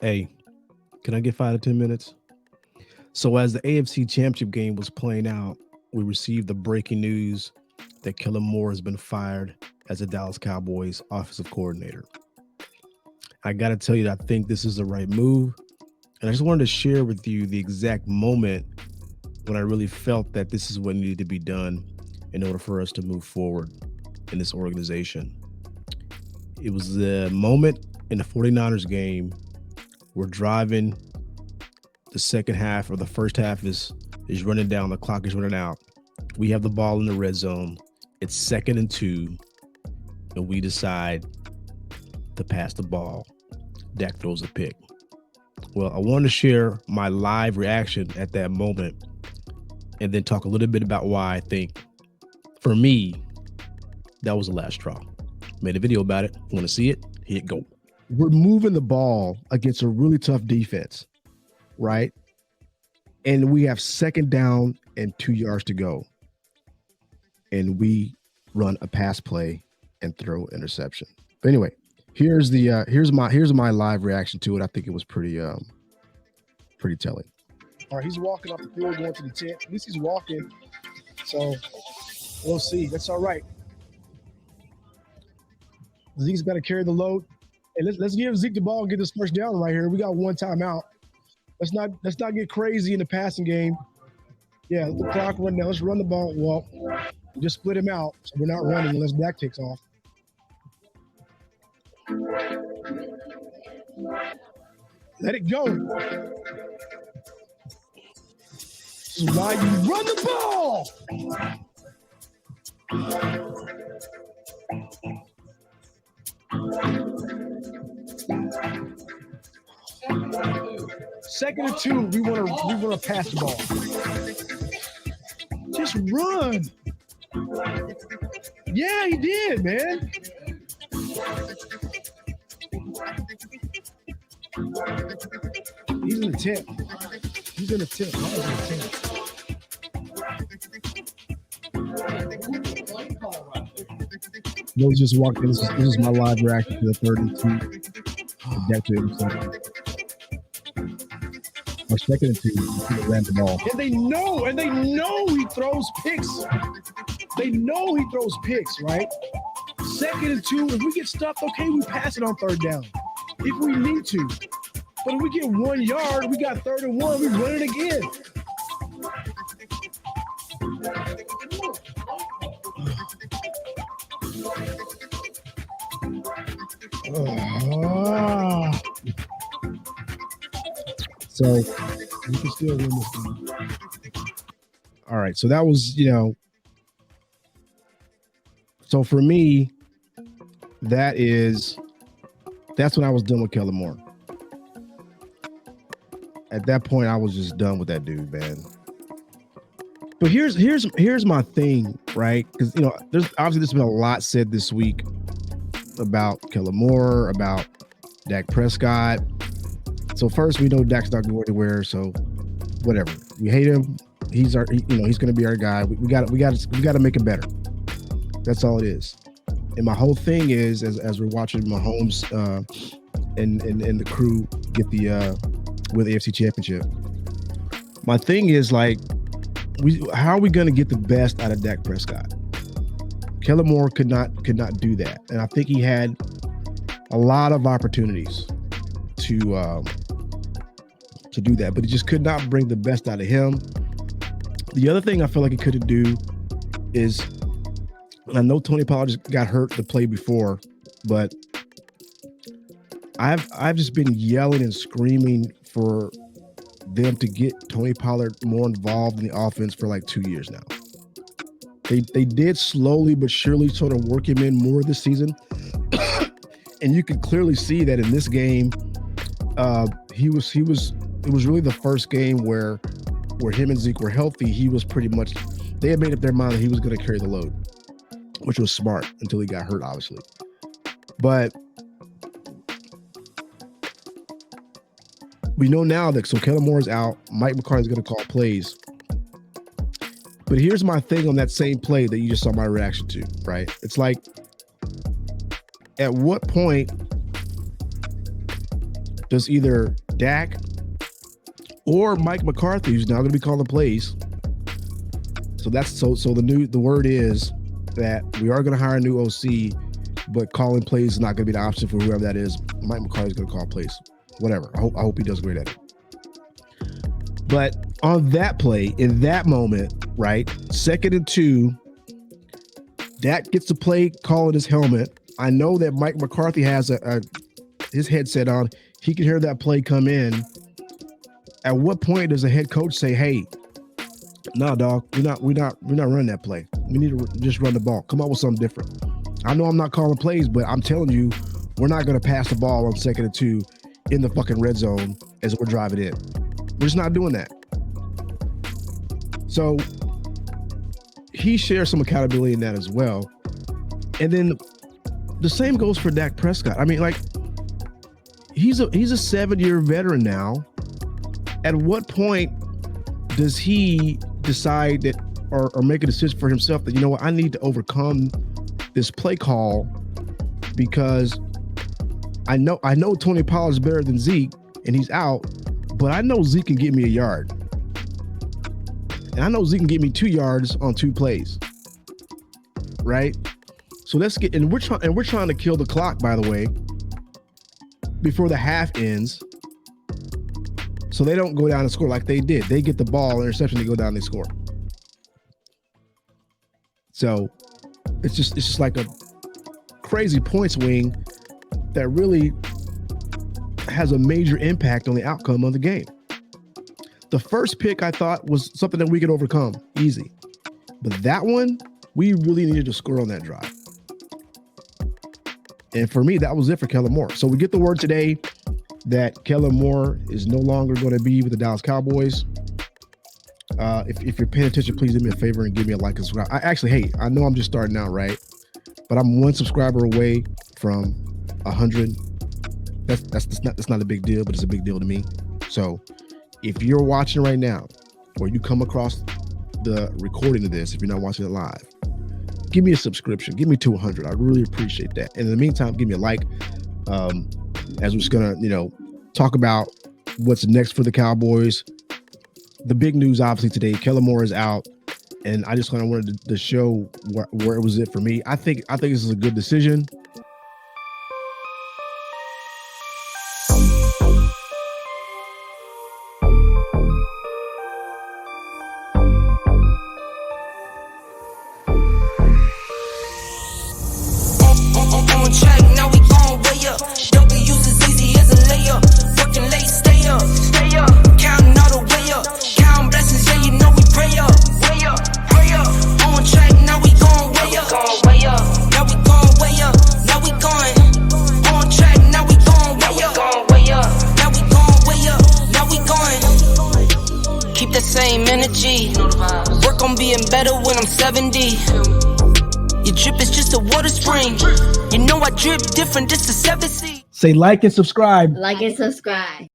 Hey, can I get 5 to 10 minutes? So, as the AFC Championship game was playing out, we received the breaking news that Kellen Moore has been fired as the Dallas Cowboys offensive coordinator. I got to tell you that I think this is the right move. And I just wanted to share with you the exact moment when I really felt that this is what needed to be done in order for us to move forward in this organization. It was the moment in the 49ers game. We're driving. The second half or the first half is running down. The clock is running out. We have the ball in the red zone. It's 2nd and 2, and we decide to pass the ball. Dak throws a pick. Well, I want to share my live reaction at that moment and then talk a little bit about why I think, for me, that was the last straw. Made a video about it. Want to see it? Hit go. We're moving the ball against a really tough defense, right? And we have 2nd down and 2 yards to go. And we run a pass play and throw interception. But anyway, here's my live reaction to it. I think it was pretty telling. All right, he's walking off the field going to the tent. At least he's walking. So we'll see. That's all right. Zeke's got to carry the load. And let's give Zeke the ball and get this first down right here. We got one timeout. Let's not get crazy in the passing game. Yeah, let the clock run down. Let's run the ball. Well, we just split him out, so we're not running unless Dak takes off. Let it go. This is why you run the ball. Second and 2, we want to pass the ball. Just run. Yeah, he did, man. He's in the tent. He's in the tent. No, he just walked in. This is my live reaction to the 3rd and 2. Dak to interception. Or 2nd and 2, he ran the ball. And they know he throws picks. They know he throws picks, right? 2nd and 2, if we get stuffed, okay, we pass it on 3rd down. If we need to. But if we get 1 yard, we got 3rd and 1, we run it again. So we can still win this game. All right. So that was, so for me, that's when I was done with Kellen Moore. At that point, I was just done with that dude, man. But here's my thing, right? Because there's been a lot said this week about Kellen Moore, about Dak Prescott. So first, we know Dak's not going anywhere, so whatever. We hate him. He's he's going to be our guy. We got to make it better. That's all it is. And my whole thing is, as we're watching Mahomes and the crew get with the AFC Championship, my thing is like, how are we going to get the best out of Dak Prescott? Kellen Moore could not do that, and I think he had a lot of opportunities to do that, but he just could not bring the best out of him. The other thing I feel like he could do is, I know Tony Pollard just got hurt the play before, but I've just been yelling and screaming for them to get Tony Pollard more involved in the offense for like 2 years now. They did slowly but surely sort of work him in more this season. And you could clearly see that in this game, it was really the first game where him and Zeke were healthy. He was pretty much, they had made up their mind that he was going to carry the load, which was smart until he got hurt, obviously. But we know now that, so Kellen Moore is out. Mike McCarthy's going to call plays. But here's my thing on that same play that you just saw my reaction to, right? It's like, at what point does either Dak or Mike McCarthy, who's now going to be calling plays. So the word is that we are going to hire a new OC, but calling plays is not going to be the option for whoever that is. Mike McCarthy's going to call plays. Whatever. I hope he does great at it. But on that play, in that moment, right, 2nd and 2, Dak gets to play calling his helmet. I know that Mike McCarthy has his headset on. He can hear that play come in. At what point does a head coach say, "Hey, nah, dog, we're not running that play. We need to just run the ball. Come up with something different." I know I'm not calling plays, but I'm telling you, we're not going to pass the ball on 2nd and 2 in the fucking red zone as we're driving in. We're just not doing that. So he shares some accountability in that as well. And then the same goes for Dak Prescott. I mean, like, he's a 7-year veteran now. At what point does he decide that or make a decision for himself that, you know what, I need to overcome this play call because I know Tony Pollard's better than Zeke and he's out, but I know Zeke can get me a yard. And I know Zeke can get me 2 yards on 2 plays. Right? So let's get, and we're trying to kill the clock, by the way, before the half ends. So they don't go down and score like they did. They get the ball, interception, they go down, they score. So it's just like a crazy point swing that really has a major impact on the outcome of the game. The first pick I thought was something that we could overcome, easy. But that one, we really needed to score on that drive. And for me, that was it for Kellen Moore. So we get the word today that Kellen Moore is no longer going to be with the Dallas Cowboys. If you're paying attention, please do me a favor and give me a like and subscribe. I know I'm just starting out, right? But I'm 1 subscriber away from 100. That's not a big deal, but it's a big deal to me. So if you're watching right now, or you come across the recording of this, if you're not watching it live, give me a subscription. Give me to 100. I really appreciate that. And in the meantime, give me a like. As we're just gonna, talk about what's next for the Cowboys. The big news, obviously, today, Kellen Moore is out, and I just kind of wanted to show where it was it for me. I think this is a good decision. The same energy. Work on being better when I'm 70. Your drip is just a water spring. You know I drip different, this is 7C. Say like and subscribe. Like and subscribe.